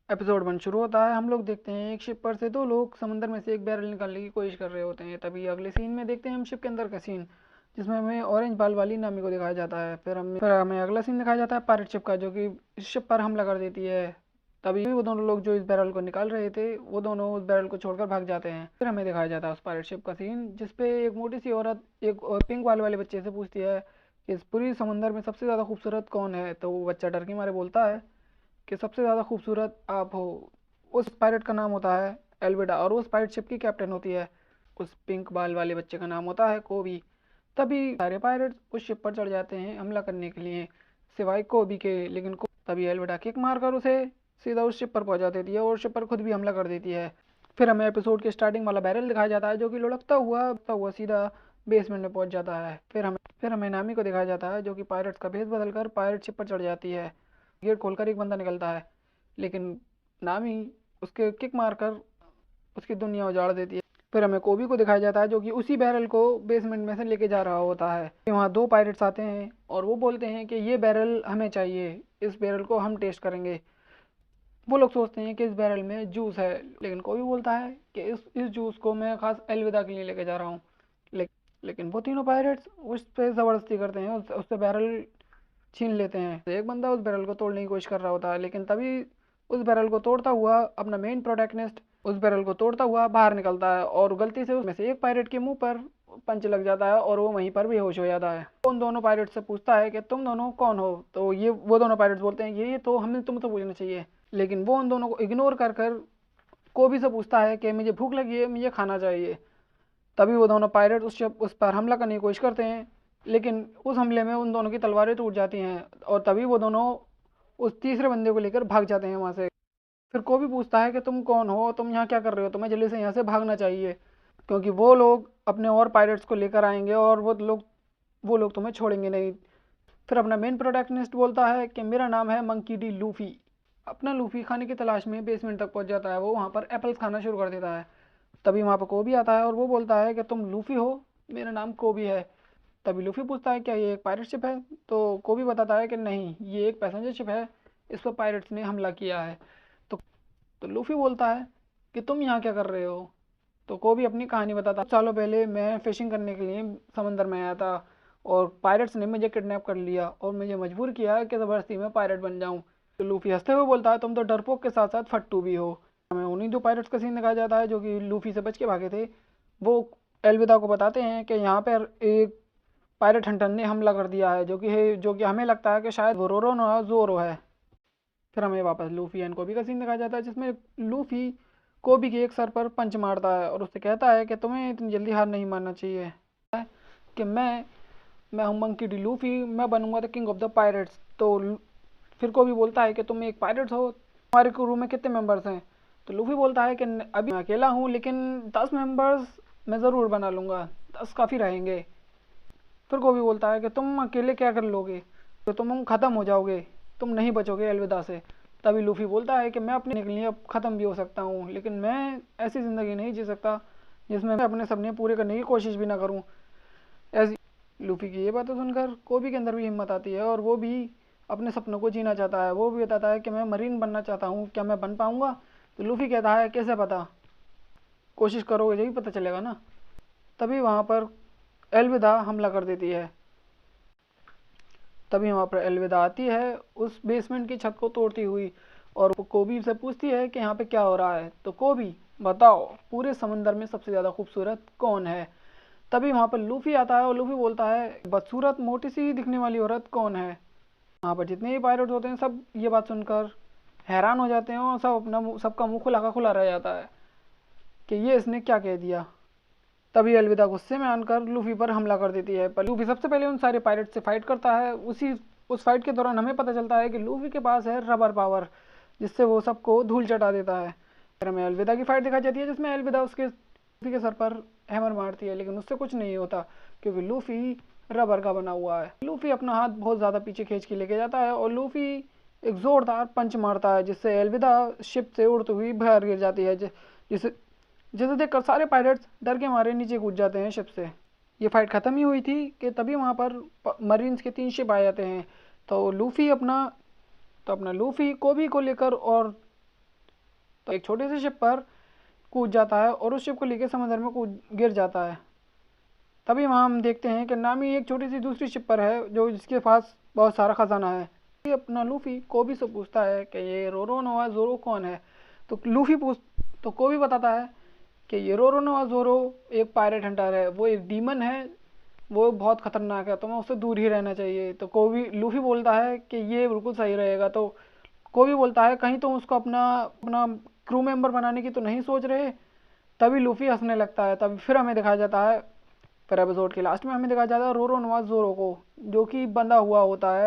Episode 1 शुरू होता है। हम लोग देखते हैं एक शिप पर से दो लोग समंदर में से एक बैरल निकालने की कोशिश कर रहे होते हैं। तभी अगले सीन में देखते हैं हम शिप के अंदर का सीन, जिसमें हमें ऑरेंज बाल वाली नामी को दिखाया जाता है। फिर हमें अगला सीन दिखाया जाता है पायरेट शिप का, जो कि इस शिप पर हमला कर देती है। तभी वो दोनों लोग जो इस बैरल को निकाल रहे थे, वो दोनों उस बैरल को छोड़कर भाग जाते हैं। फिर हमें दिखाया जाता है उस पायरेट शिप का सीन, जिसपे एक मोटी सी औरत एक पिंक बाल वाले बच्चे से पूछती है कि इस पूरी समंदर में सबसे ज़्यादा खूबसूरत कौन है। तो वो बच्चा डर के मारे बोलता है कि सबसे ज़्यादा खूबसूरत आप हो। उस पायलट का नाम होता है एल्विडा, और उस पायलट शिप की कैप्टन होती है। उस पिंक बाल वाले बच्चे का नाम होता है कोबी। तभी सारे पायलट उस शिप पर चढ़ जाते हैं हमला करने के लिए, सिवाय कोबी के। लेकिन तभी एल्विडा किक मारकर उसे सीधा उस शिप पर पहुंचा देती है और शिप पर खुद भी हमला कर देती है। फिर हमें एपिसोड के स्टार्टिंग वाला बैरल दिखाया जाता है, जो कि लुढ़कता हुआ सीधा बेसमेंट में पहुंच जाता है। फिर हमें नामी को दिखाया जाता है, जो कि पायलट का भेस बदलकर पायलट शिप पर चढ़ जाती है। गेट खोलकर एक बंदा निकलता है, लेकिन नामी उसके किक मारकर उसकी दुनिया उजाड़ देती है। फिर हमें कोबी को दिखाया जाता है, जो कि उसी बैरल को बेसमेंट में से लेके जा रहा होता है। वहाँ दो पायरेट्स आते हैं और वो बोलते हैं कि ये बैरल हमें चाहिए, इस बैरल को हम टेस्ट करेंगे। वो लोग सोचते हैं कि इस बैरल में जूस है, लेकिन कोबी बोलता है कि इस जूस को मैं खास अलविदा के लिए लेके जा रहा हूँ। लेकिन वो तीनों पायरेट्स उस पर ज़बरदस्ती करते हैं, उससे बैरल छीन लेते हैं। एक बंदा उस बैरल को तोड़ने की कोशिश कर रहा होता है, लेकिन तभी उस बैरल को तोड़ता हुआ अपना मेन प्रोटैगनिस्ट उस बैरल को तोड़ता हुआ बाहर निकलता है, और गलती से उसमें से एक पायरेट के मुंह पर पंच लग जाता है और वो वहीं पर बेहोश हो जाता है। उन दोनों पायरेट से पूछता है कि तुम दोनों कौन हो। तो वो दोनों पायरेट्स बोलते हैं ये तो हमें तुमसे पूछना चाहिए। लेकिन वो उन दोनों को इग्नोर कर कर कोबी से पूछता है कि मुझे भूख लगी है, मुझे खाना चाहिए। तभी वो दोनों पायरेट उस पर हमला करने की कोशिश करते हैं, लेकिन उस हमले में उन दोनों की तलवारें टूट जाती हैं, और तभी वो दोनों उस तीसरे बंदे को लेकर भाग जाते हैं वहाँ से। फिर कोबी पूछता है कि तुम कौन हो, तुम यहाँ क्या कर रहे हो, तुम्हें जल्दी से यहाँ से भागना चाहिए, क्योंकि वो लोग अपने और पायरेट्स को लेकर आएंगे और वो लोग तुम्हें छोड़ेंगे नहीं। फिर अपना मेन प्रोटैगनिस्ट बोलता है कि मेरा नाम है मंकी डी लूफी। अपना लूफी खाने की तलाश में बेसमेंट तक पहुंच जाता है। वो वहाँ पर एप्पल्स खाना शुरू कर देता है। तभी वहाँ पर कोबी आता है और वो बोलता है कि तुम लूफी हो, मेरा नाम कोबी है। तभी लूफी पूछता है क्या ये एक पायरेट शिप है। तो कोबी बताता है कि नहीं, ये एक पैसेंजर शिप है, इस पर पायरेट्स ने हमला किया है। तो तो लूफी बोलता है कि तुम यहाँ क्या कर रहे हो। तो कोबी अपनी कहानी बताता है, सालों पहले मैं फिशिंग करने के लिए समंदर में आया था, और पायरेट्स ने मुझे किडनैप कर लिया और मुझे मजबूर किया कि ज़बरदस्ती मैं पायरेट बन जाऊँ। तो लूफी हंसते हुए बोलता है तुम तो डरपोक के साथ साथ फट्टू भी हो। हमें उन्हीं दो पायरेट्स का सीन दिखाया जाता है जो कि लूफी से बच के भागे थे। वो एल्विदा को बताते हैं कि यहाँ पर एक पायरेट हंटर ने हमला कर दिया है, जो कि हमें लगता है कि शायद वो रोरो ना जोरो है। फिर हमें वापस लूफी एंड कोबी का सीन दिखाया जाता है, जिसमें लूफी कोबी के एक सर पर पंच मारता है और उससे कहता है कि तुम्हें इतनी जल्दी हार नहीं मानना चाहिए, कि मैं हूँ मंकी डी लूफी, मैं बनूंगा the king of the pirates. तो फिर कोबी बोलता है कि तुम एक पायरेट हो, तुम्हारे क्रू में कितने मेंबर्स हैं। तो लूफी बोलता है कि अभी मैं अकेला हूँ, लेकिन 10 मेंबर्स मैं ज़रूर बना लूँगा, 10 काफ़ी रहेंगे। फिर कोबी बोलता है कि तुम अकेले क्या कर लोगे, तो तुम ख़त्म हो जाओगे, तुम नहीं बचोगे अलविदा से। तभी लूफी बोलता है कि मैं अपने के लिए अब ख़त्म भी हो सकता हूँ, लेकिन मैं ऐसी ज़िंदगी नहीं जी सकता जिसमें मैं अपने सपने पूरे करने की कोशिश भी ना करूँ। ऐसी लूफी की ये बातें सुनकर कोबी के अंदर भी हिम्मत आती है, और वो भी अपने सपनों को जीना चाहता है। वो भी बताता है कि मैं मरीन बनना चाहता हूँ, क्या मैं बन पाऊँगा। तो लूफी कहता है कैसे पता, कोशिश करोगे जब ही पता चलेगा ना। तभी वहाँ पर अलविदा हमला कर देती है। तभी वहाँ पर अलविदा आती है उस बेसमेंट की छत को तोड़ती हुई, और वो कोबी से पूछती है कि यहाँ पे क्या हो रहा है। तो कोबी बताओ पूरे समंदर में सबसे ज़्यादा खूबसूरत कौन है। तभी वहाँ पर लूफी आता है और लूफी बोलता है बदसूरत मोटी सी दिखने वाली औरत कौन है। वहाँ पर जितने भी पायलट होते हैं सब ये बात सुनकर हैरान हो जाते हैं, और सबका मुंह खुला का खुला रह जाता है कि ये इसने क्या कह दिया। तभी अलविदा गुस्से में आकर लूफी पर हमला कर देती है, पर लूफी सबसे पहले उन सारे पायरेट से फाइट करता है। उस फाइट के दौरान हमें पता चलता है कि लूफी के पास है रबर पावर, जिससे वो सबको धूल चटा देता है। फिर हमें अलविदा की फाइट दिखाई जाती है, जिसमें अलविदा उसके लूफी के सर पर हैमर मारती है, लेकिन उससे कुछ नहीं होता क्योंकि लूफी रबर का बना हुआ है। लूफी अपना हाथ बहुत ज़्यादा पीछे खींच के लेके जाता है और लूफी एक ज़ोरदार पंच मारता है, जिससे अलविदा शिप से उड़ती हुई बाहर गिर जाती है, जिसे जिसे देखकर सारे पायलट्स डर के मारे नीचे कूद जाते हैं शिप से। ये फाइट खत्म ही हुई थी कि तभी वहाँ पर मरीन्स के 3 शिप आ जाते हैं। तो लूफी अपना कोबी को लेकर और तो एक छोटे से शिप पर कूद जाता है और उस शिप को लेकर समंदर में कूद गिर जाता है। तभी वहाँ हम देखते हैं कि नामी एक छोटी सी दूसरी शिप पर है जो जिसके पास बहुत सारा खजाना है। ये अपना लूफी कोबी से पूछता है कि ये रोरोनोआ ज़ोरो कौन है। तो लूफी पूछ तो कोबी बताता है कि ये रोरोनोआ ज़ोरो एक पायरेट हंटर है, वो एक डीमन है, वो बहुत खतरनाक है, तुम्हें उससे दूर ही रहना चाहिए। तो कोबी लूफी बोलता है कि ये बिल्कुल सही रहेगा। तो कोबी बोलता है कहीं तुम उसको अपना अपना क्रू मेंबर बनाने की तो नहीं सोच रहे। तभी लूफी हंसने लगता है। तभी फिर हमें दिखाया जाता है, फिर एपिसोड के लास्ट में हमें दिखाया जाता है रोरो नवाज जोरो को, जो कि बंधा हुआ होता है